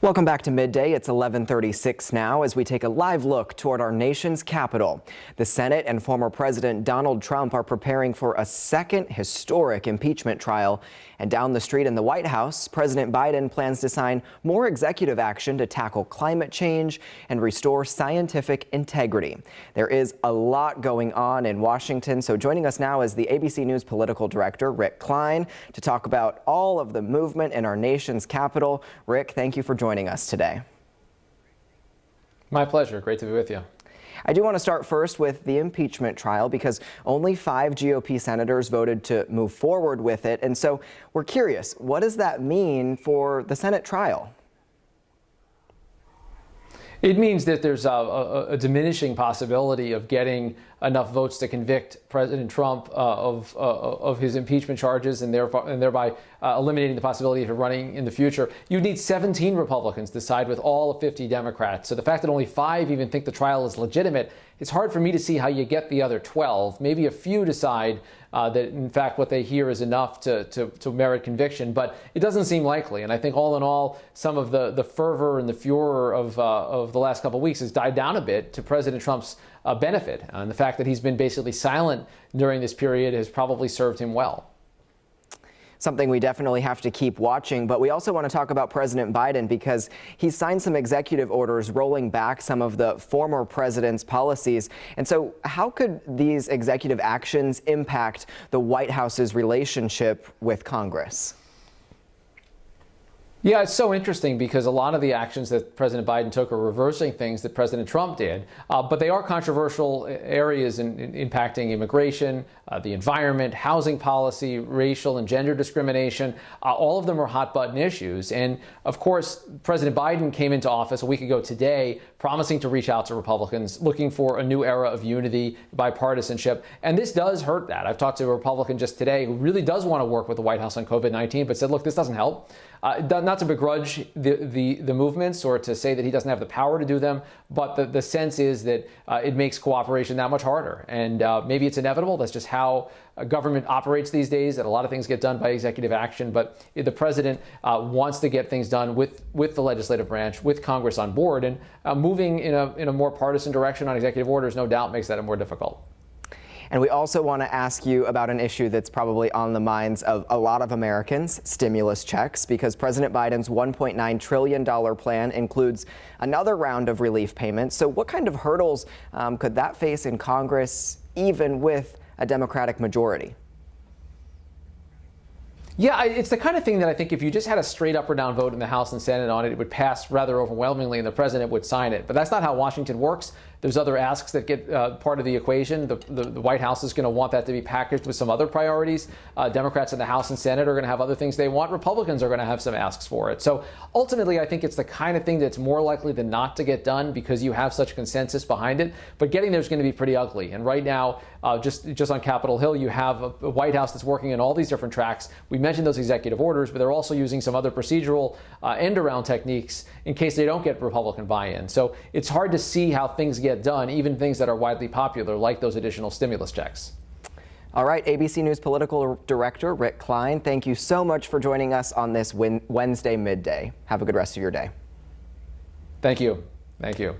Welcome back to Midday. It's 11:36 now as we take a live look toward our nation's capital. The Senate and former President Donald Trump are preparing for a second historic impeachment trial. And down the street in the White House, President Biden plans to sign more executive action to tackle climate change and restore scientific integrity. There is a lot going on in Washington, so joining us now is the ABC News Political Director Rick Klein to talk about all of the movement in our nation's capital. Rick, thank you for joining us today. My pleasure. Great to be with you. I do want to start first with the impeachment trial because only 5 GOP senators voted to move forward with it. And so we're curious, what does that mean for the Senate trial? It means that there's a diminishing possibility of getting enough votes to convict President Trump of his impeachment charges and thereby eliminating the possibility of him running in the future. You'd need 17 Republicans to side with all of 50 Democrats. So the fact that only 5 even think the trial is legitimate, it's hard for me to see how you get the other 12. Maybe a few decide that, in fact, what they hear is enough to merit conviction, but it doesn't seem likely. And I think all in all, some of the fervor and the furor of the last couple of weeks has died down a bit to President Trump's benefit. And the fact that he's been basically silent during this period has probably served him well. Something we definitely have to keep watching, but we also want to talk about President Biden because he's signed some executive orders rolling back some of the former president's policies. And so how could these executive actions impact the White House's relationship with Congress? Yeah, it's so interesting because a lot of the actions that President Biden took are reversing things that President Trump did, but they are controversial areas impacting immigration, the environment, housing policy, racial and gender discrimination. All of them are hot button issues. And of course, President Biden came into office a week ago today, promising to reach out to Republicans, looking for a new era of unity, bipartisanship. And this does hurt that. I've talked to a Republican just today who really does want to work with the White House on COVID-19, but said, look, this doesn't help. Not to begrudge the movements or to say that he doesn't have the power to do them, but the sense is that it makes cooperation that much harder. And maybe it's inevitable. That's just how government operates these days, that a lot of things get done by executive action. But the president wants to get things done with the legislative branch, with Congress on board. And moving in a more partisan direction on executive orders, no doubt, makes that more difficult. And we also want to ask you about an issue that's probably on the minds of a lot of Americans, stimulus checks, because President Biden's $1.9 trillion plan includes another round of relief payments. So what kind of hurdles could that face in Congress, even with a Democratic majority? Yeah, it's the kind of thing that I think if you just had a straight up or down vote in the House and Senate on it, it would pass rather overwhelmingly and the president would sign it. But that's not how Washington works. There's other asks that get part of the equation. The White House is going to want that to be packaged with some other priorities. Democrats in the House and Senate are going to have other things they want. Republicans are going to have some asks for it. So ultimately, I think it's the kind of thing that's more likely than not to get done because you have such consensus behind it. But getting there is going to be pretty ugly. And right now, just on Capitol Hill, you have a White House that's working in all these different tracks. We mentioned those executive orders, but they're also using some other procedural end-around techniques in case they don't get Republican buy-in. So it's hard to see how things get done, even things that are widely popular, like those additional stimulus checks. All right, ABC News Political Director Rick Klein, thank you so much for joining us on this Wednesday midday. Have a good rest of your day. Thank you. Thank you.